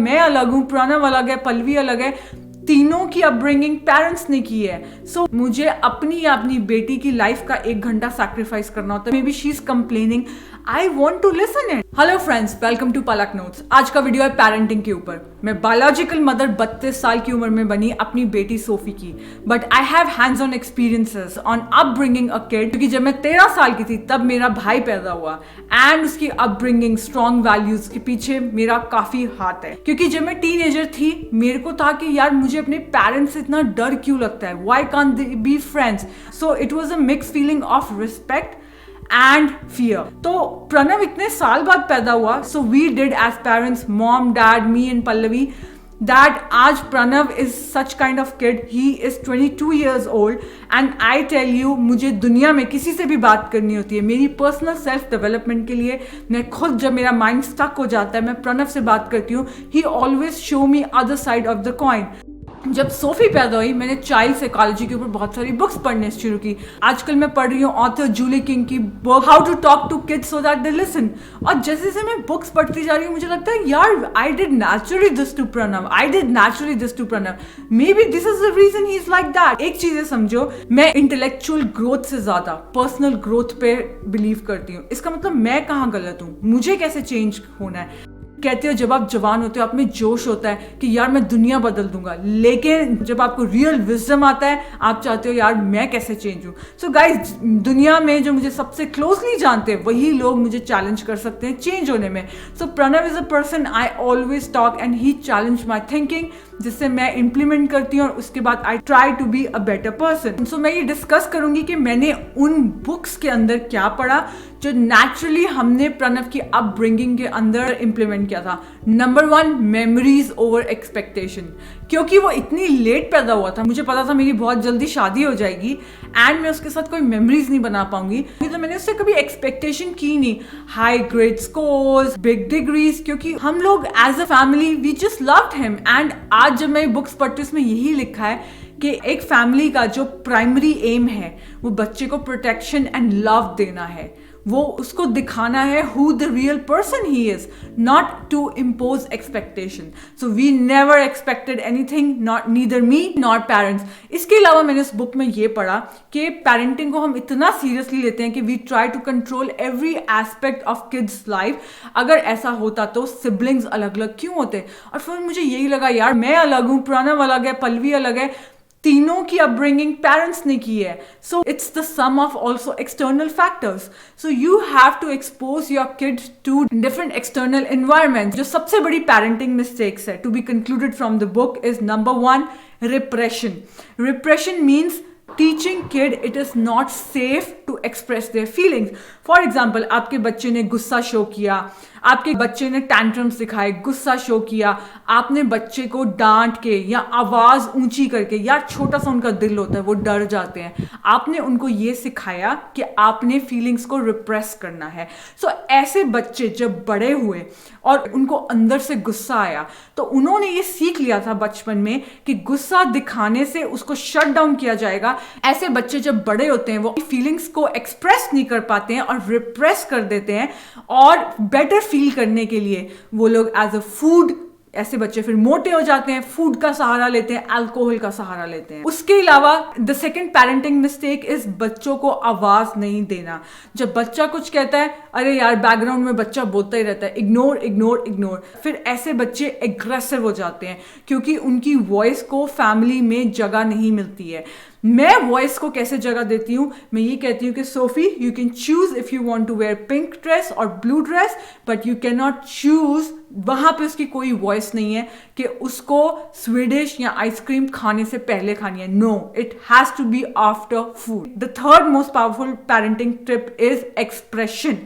मैं अलग हूँ, प्रणव अलग है, पल्लवी अलग है, तीनों की अपब्रिंगिंग पेरेंट्स ने की है। सो मुझे अपनी या अपनी बेटी की लाइफ का 1 घंटा सैक्रिफाइस करना होता है। May be she is complaining, I want to listen it. Hello friends, welcome to Palak notes. आज का वीडियो है पेरेंटिंग के ऊपर। मैं बायोलॉजिकल मदर 32 साल की उम्र में बनी अपनी बेटी सोफी की, but I have hands on experiences on upbringing a kid. क्योंकि जब मैं 13 साल की थी तब मेरा भाई पैदा हुआ एंड उसकी अपब्रिंगिंग, स्ट्रॉन्ग वैल्यूज के पीछे मेरा काफी हाथ है। क्योंकि जब मैं टीनेजर थी मेरे को था कि यार मुझे अपने पेरेंट्स से इतना डर क्यों लगता है, why can't they be friends. So it was a mix feeling of respect and fear. तो प्रणव इतने साल बाद पैदा हुआ, so we did as parents, mom, dad, me and Pallavi, that आज Pranav is such kind of kid. He is 22 years old and I tell you, मुझे दुनिया में किसी से भी बात करनी होती है मेरी पर्सनल सेल्फ डेवलपमेंट के लिए, मैं खुद जब मेरा माइंड स्टक हो जाता है मैं प्रणव से बात करती हूँ. He always show me other side of the coin. जब सोफी पैदा हुई मैंने चाइल्ड साइकोलॉजी के ऊपर बहुत सारी बुक्स पढ़ने शुरू की. आजकल मैं पढ़ रही हूँ ऑथर जूली किंग की book how to talk to kids so that they listen. और जैसे जैसे मैं बुक्स पढ़ती जा रही हूँ मुझे लगता है यार I did naturally this to Pranav, I did naturally this to Pranav, maybe this is the reason he is like that. एक चीज है समझो, मैं इंटेलेक्चुअल ग्रोथ से ज्यादा पर्सनल ग्रोथ पे बिलीव करती हूँ. इसका मतलब मैं कहाँ गलत हूँ, मुझे कैसे चेंज होना है. कहते हो जब आप जवान होते हो आप में जोश होता है कि यार मैं दुनिया बदल दूंगा, लेकिन जब आपको रियल विजडम आता है आप चाहते हो यार मैं कैसे चेंज हूँ. सो गाइज, दुनिया में जो मुझे सबसे क्लोजली जानते हैं वही लोग मुझे चैलेंज कर सकते हैं चेंज होने में. So Pranav is a person I always talk and he challenge my thinking, जिससे मैं इंप्लीमेंट करती हूँ और उसके बाद I try to be a better person. So मैं ये डिस्कस करूंगी कि मैंने उन बुक्स के अंदर क्या पढ़ा जो नेचुरली हमने प्रणव की अपब्रिंगिंग के अंदर इंप्लीमेंट किया था. Number 1, memories over expectation. क्योंकि वो इतनी लेट पैदा हुआ था, मुझे पता था मेरी बहुत जल्दी शादी हो जाएगी एंड मैं उसके साथ कोई मेमोरीज नहीं बना पाऊंगी, तो मैंने उससे कभी एक्सपेक्टेशन की नहीं. High grade scores, big degrees, क्योंकि हम लोग as a family we just loved him. And आज जब मैं बुक्स पढ़ती हूँ उसमें यही लिखा है कि एक फैमिली का जो प्राइमरी एम है वो बच्चे को प्रोटेक्शन एंड लव देना है, वो उसको दिखाना है who the real person he is, not to impose expectation. So we never expected anything, not neither me nor parents. इसके अलावा मैंने उस बुक में ये पढ़ा कि पेरेंटिंग को हम इतना सीरियसली लेते हैं कि we try to control every aspect of kids life. अगर ऐसा होता तो सिबलिंग्स अलग अलग क्यों होते. और फिर मुझे यही लगा यार मैं अलग हूँ, प्रणव अलग है, पल्लवी अलग है, तीनों की अपब्रिंगिंग पेरेंट्स ने की है. So it's the sum of also external factors. So you have to expose your kids to different external environment. जो सबसे बड़ी पेरेंटिंग मिस्टेक्स है to be concluded from the book is number 1, repression. Repression means teaching kid it is not safe to express their feelings. For example, आपके बच्चे ने गुस्सा show किया, आपके बच्चे ने टैंट्रम्स दिखाए, गुस्सा शो किया, आपने बच्चे को डांट के या आवाज ऊंची करके, यार छोटा सा उनका दिल होता है वो डर जाते हैं, आपने उनको ये सिखाया कि आपने फीलिंग्स को रिप्रेस करना है. सो ऐसे बच्चे जब बड़े हुए और उनको अंदर से गुस्सा आया तो उन्होंने ये सीख लिया था बचपन में कि गुस्सा दिखाने से उसको शट डाउन किया जाएगा. ऐसे बच्चे जब बड़े होते हैं वो फीलिंग्स को एक्सप्रेस नहीं कर पाते हैं और रिप्रेस कर देते हैं, और बेटर फील करने के लिए वो लोग एज अ फूड, ऐसे बच्चे फिर मोटे हो जाते हैं, फूड का सहारा लेते हैं, अल्कोहल का सहारा लेते हैं. उसके अलावा the second parenting mistake is बच्चों को आवाज नहीं देना. जब बच्चा कुछ कहता है, अरे यार बैकग्राउंड में बच्चा बोलता ही रहता है, इग्नोर इग्नोर इग्नोर, फिर ऐसे बच्चे एग्रेसिव हो जाते हैं क्योंकि उनकी वॉइस को फैमिली में जगह नहीं मिलती है. मैं वॉइस को कैसे जगह देती हूँ, मैं ये कहती हूँ कि Sophie you can choose if you want to wear pink dress और blue dress, but you can not choose, वहां पे उसकी कोई वॉइस नहीं है कि उसको स्वीडिश या आइसक्रीम खाने से पहले खानी है. No, it has to be after food. The third most powerful parenting tip is expression.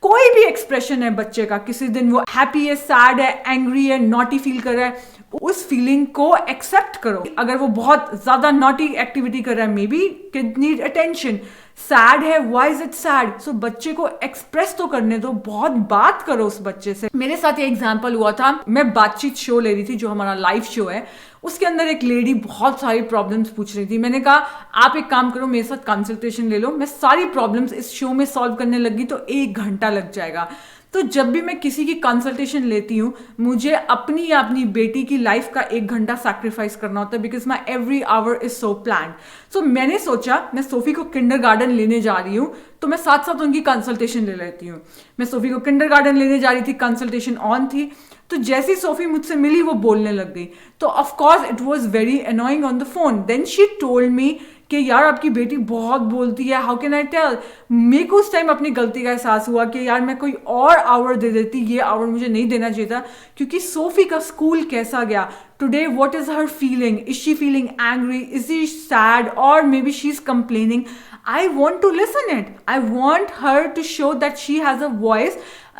कोई भी एक्सप्रेशन है बच्चे का, किसी दिन वो हैप्पी है, सैड है, एंग्री है, नॉटी फील कर रहा है, उस फीलिंग को एक्सेप्ट करो. अगर वो बहुत ज्यादा नॉटी एक्टिविटी कर रहा है, may be kid need attention. Sad है, व्हाई इज इट सैड, सो बच्चे को एक्सप्रेस तो करने दो, बहुत बात करो उस बच्चे से. मेरे साथ ये एग्जांपल हुआ था, मैं बातचीत शो ले रही थी जो हमारा लाइव शो है, उसके अंदर एक लेडी बहुत सारी प्रॉब्लम्स पूछ रही थी. मैंने कहा आप एक काम करो, मेरे साथ कंसल्टेशन ले लो, मैं सारी प्रॉब्लम्स इस शो में सॉल्व करने लगी तो 1 घंटा लग जाएगा. तो जब भी मैं किसी की कंसल्टेशन लेती हूँ, मुझे अपनी या अपनी बेटी की लाइफ का 1 घंटा सैक्रिफाइस करना होता है, because my every hour is so planned. So मैंने सोचा मैं सोफी को किंडरगार्टन लेने जा रही हूँ, तो मैं साथ साथ उनकी कंसल्टेशन ले लेती हूँ. मैं सोफी को किंडरगार्टन लेने जा रही थी, कंसल्टेशन ऑन थी. तो जैसी सोफी मुझसे मिली वो बोलने लग गई. तो of course it was very annoying on the phone. Then she told me कि यार आपकी बेटी बहुत बोलती है, हाउ कैन आई टेल. मेरे को उस टाइम अपनी गलती का एहसास हुआ कि यार मैं कोई और आवर दे देती, ये आवर मुझे नहीं देना चाहिए था. क्योंकि सोफी का स्कूल कैसा गया today, what is her feeling, is she feeling angry, is she sad, और may B she is complaining. I want to listen it. I want her to show that she has a voice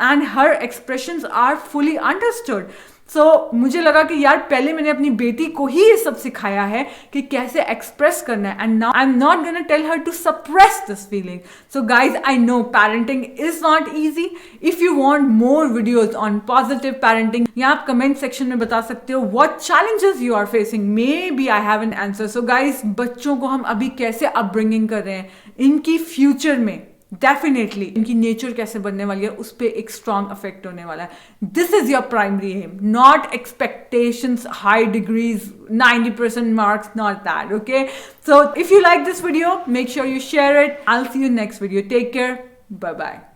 and her expressions are fully understood. So मुझे लगा कि यार पहले मैंने अपनी बेटी को ही ये सब सिखाया है कि कैसे एक्सप्रेस करना है, and now I'm not gonna tell her to suppress this feeling. So guys, I know parenting is not easy. If you want more videos on positive parenting, यहाँ आप comment section में बता सकते हो what challenges you are facing. Maybe I have an answer. So guys, बच्चों को हम अभी कैसे upbringing कर रहे हैं, इनकी फ्यूचर में डेफिनेटली इनकी नेचर कैसे बनने वाली है उस पर एक स्ट्रॉन्ग अफेक्ट होने वाला है. This is your primary aim, not expectations, high degrees, 90% marks, not that. Okay, so if you like this video, make sure you share it. I'll see you next video. Take care. Bye bye.